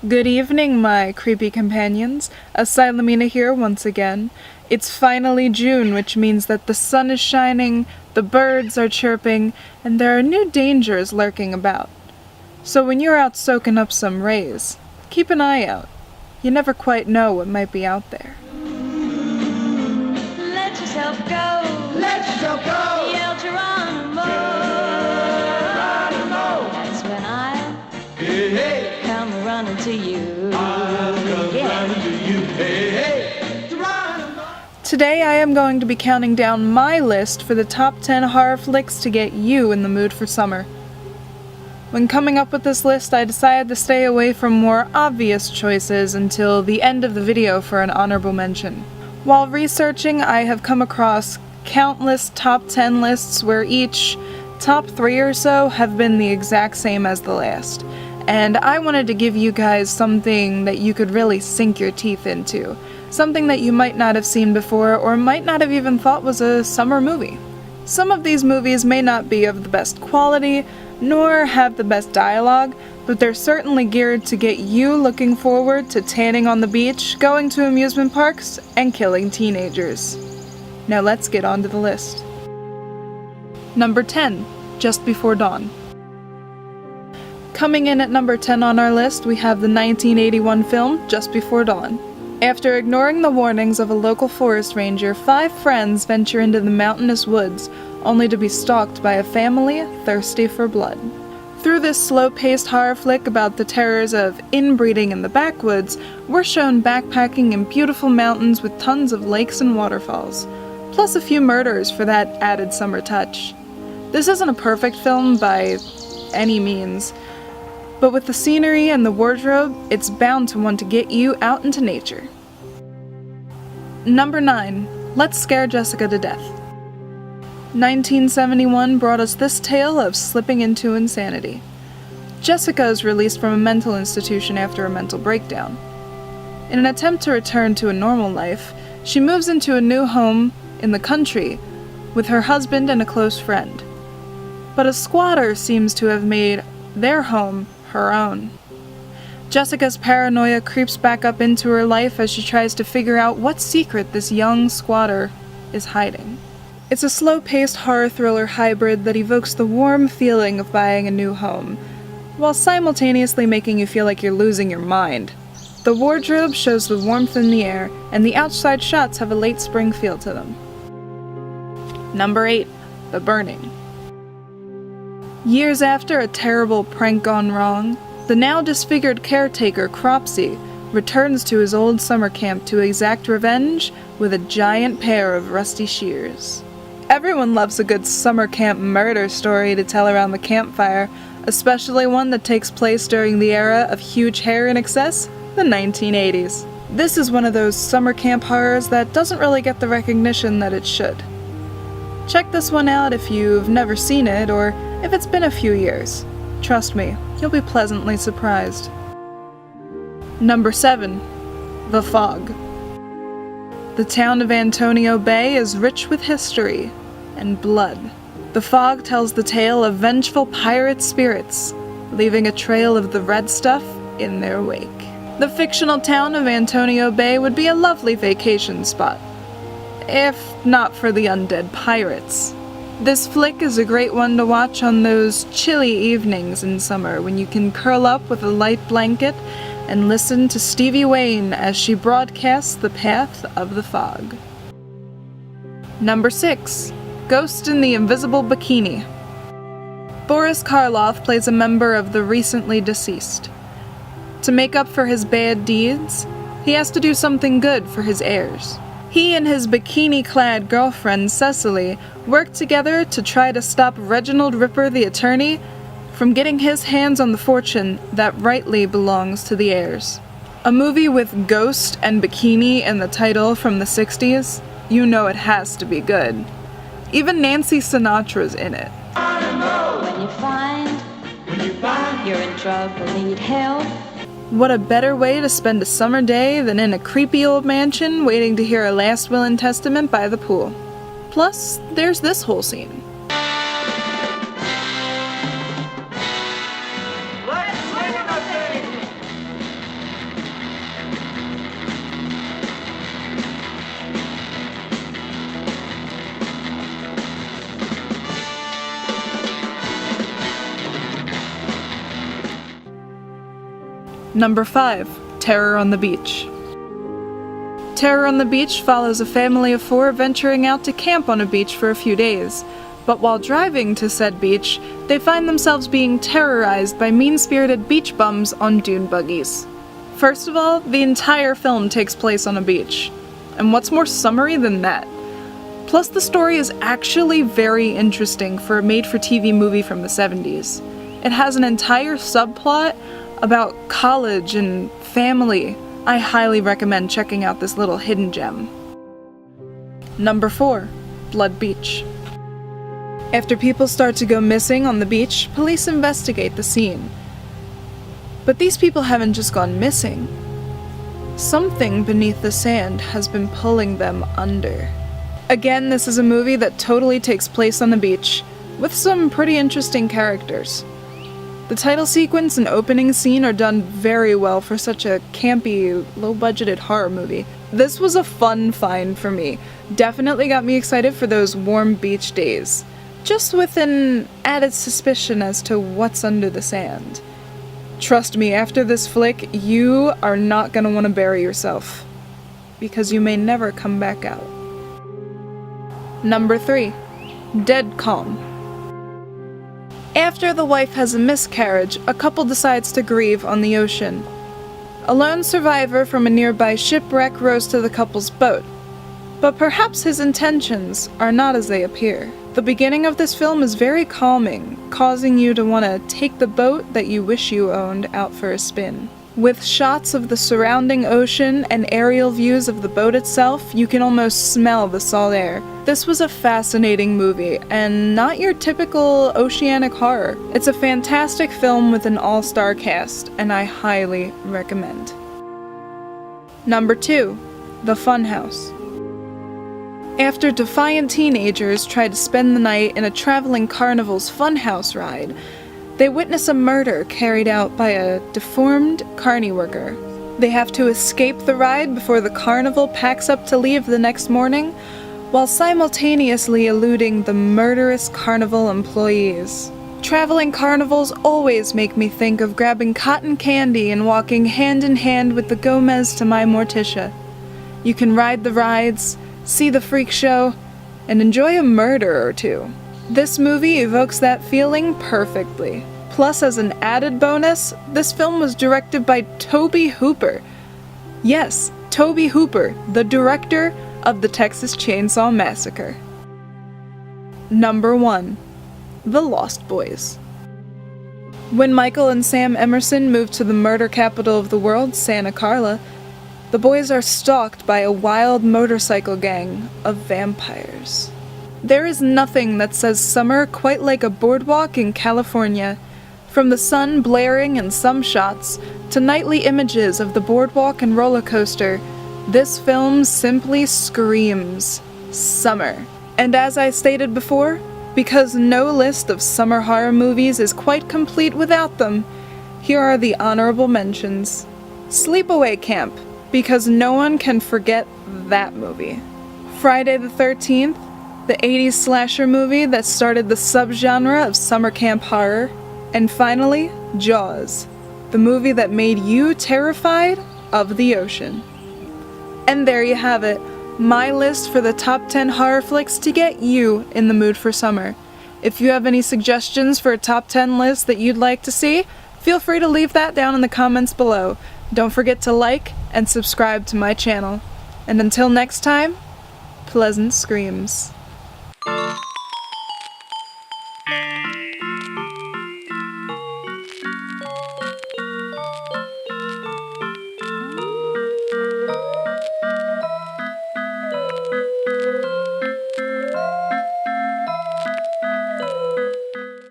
Good evening, my creepy companions. Asylumina here once again. It's finally June, which means that the sun is shining, the birds are chirping, and there are new dangers lurking about. So when you're out soaking up some rays, keep an eye out. You never quite know what might be out there. Let yourself go. Let yourself go. Yell Geronimo. Geronimo. That's when I Hey, hey. come running to you. I'll come running to you. Hey, hey. Geronimo. Today I am going to be counting down my list for the top 10 horror flicks to get you in the mood for summer. When coming up with this list, I decided to stay away from more obvious choices until the end of the video for an honorable mention. While researching, I have come across countless top 10 lists where each top 3 or so have been the exact same as the last. And I wanted to give you guys something that you could really sink your teeth into. Something that you might not have seen before or might not have even thought was a summer movie. Some of these movies may not be of the best quality, nor have the best dialogue, but they're certainly geared to get you looking forward to tanning on the beach, going to amusement parks, and killing teenagers. Now let's get on to the list. Number 10, Just Before Dawn. Coming in at number 10 on our list, we have the 1981 film Just Before Dawn. After ignoring the warnings of a local forest ranger, 5 friends venture into the mountainous woods, only to be stalked by a family thirsty for blood. Through this slow-paced horror flick about the terrors of inbreeding in the backwoods, we're shown backpacking in beautiful mountains with tons of lakes and waterfalls, plus a few murders for that added summer touch. This isn't a perfect film by any means, but with the scenery and the wardrobe, it's bound to want to get you out into nature. Number 9. Let's Scare Jessica to Death. 1971 brought us this tale of slipping into insanity. Jessica is released from a mental institution after a mental breakdown. In an attempt to return to a normal life, she moves into a new home in the country with her husband and a close friend. But a squatter seems to have made their home her own. Jessica's paranoia creeps back up into her life as she tries to figure out what secret this young squatter is hiding. It's a slow-paced horror thriller hybrid that evokes the warm feeling of buying a new home, while simultaneously making you feel like you're losing your mind. The wardrobe shows the warmth in the air, and the outside shots have a late spring feel to them. Number 8. The Burning. Years after a terrible prank gone wrong, the now disfigured caretaker Cropsy returns to his old summer camp to exact revenge with a giant pair of rusty shears. Everyone loves a good summer camp murder story to tell around the campfire, especially one that takes place during the era of huge hair in excess, the 1980s. This is one of those summer camp horrors that doesn't really get the recognition that it should. Check this one out if you've never seen it or if it's been a few years. Trust me, you'll be pleasantly surprised. Number 7. The Fog. The town of Antonio Bay is rich with history and blood. The Fog tells the tale of vengeful pirate spirits, leaving a trail of the red stuff in their wake. The fictional town of Antonio Bay would be a lovely vacation spot, if not for the undead pirates. This flick is a great one to watch on those chilly evenings in summer when you can curl up with a light blanket and listen to Stevie Wayne as she broadcasts the path of the fog. Number 6. Ghost in the Invisible Bikini. Boris Karloff plays a member of the recently deceased. To make up for his bad deeds, he has to do something good for his heirs. He and his bikini-clad girlfriend Cecily work together to try to stop Reginald Ripper the attorney from getting his hands on the fortune that rightly belongs to the heirs. A movie with ghost and bikini in the title from the 60s, you know it has to be good. Even Nancy Sinatra's in it. When you find you're in trouble, need help. What a better way to spend a summer day than in a creepy old mansion waiting to hear a last will and testament by the pool. Plus, there's this whole scene. Number 5. Terror on the Beach. Terror on the Beach follows a family of 4 venturing out to camp on a beach for a few days, but while driving to said beach, they find themselves being terrorized by mean-spirited beach bums on dune buggies. First of all, the entire film takes place on a beach, and what's more summery than that? Plus, the story is actually very interesting for a made-for-TV movie from the 70s. It has an entire subplot about college and family. I highly recommend checking out this little hidden gem. Number 4. Blood Beach. After people start to go missing on the beach, police investigate the scene. But these people haven't just gone missing. Something beneath the sand has been pulling them under. Again, this is a movie that totally takes place on the beach, with some pretty interesting characters. The title sequence and opening scene are done very well for such a campy, low-budgeted horror movie. This was a fun find for me. Definitely got me excited for those warm beach days, just with an added suspicion as to what's under the sand. Trust me, after this flick, you are not gonna want to bury yourself, because you may never come back out. Number 3. Dead Calm. After the wife has a miscarriage, a couple decides to grieve on the ocean. A lone survivor from a nearby shipwreck rows to the couple's boat, but perhaps his intentions are not as they appear. The beginning of this film is very calming, causing you to want to take the boat that you wish you owned out for a spin. With shots of the surrounding ocean and aerial views of the boat itself, you can almost smell the salt air. This was a fascinating movie, and not your typical oceanic horror. It's a fantastic film with an all-star cast, and I highly recommend. Number 2. The Funhouse. After defiant teenagers try to spend the night in a traveling carnival's funhouse ride, they witness a murder carried out by a deformed carny worker. They have to escape the ride before the carnival packs up to leave the next morning, while simultaneously eluding the murderous carnival employees. Traveling carnivals always make me think of grabbing cotton candy and walking hand in hand with the Gomez to my Morticia. You can ride the rides, see the freak show, and enjoy a murder or two. This movie evokes that feeling perfectly. Plus, as an added bonus, this film was directed by Tobe Hooper. Yes, Tobe Hooper, the director of the Texas Chainsaw Massacre. Number 1. The Lost Boys. When Michael and Sam Emerson move to the murder capital of the world, Santa Carla, the boys are stalked by a wild motorcycle gang of vampires. There is nothing that says summer quite like a boardwalk in California. From the sun blaring in some shots to nightly images of the boardwalk and roller coaster, this film simply screams summer. And as I stated before, because no list of summer horror movies is quite complete without them, here are the honorable mentions. Sleepaway Camp, because no one can forget that movie. Friday the 13th, the 80s slasher movie that started the subgenre of summer camp horror. And finally, Jaws, the movie that made you terrified of the ocean. And there you have it, my list for the top 10 horror flicks to get you in the mood for summer. If you have any suggestions for a top 10 list that you'd like to see, feel free to leave that down in the comments below. Don't forget to like and subscribe to my channel. And until next time, pleasant screams.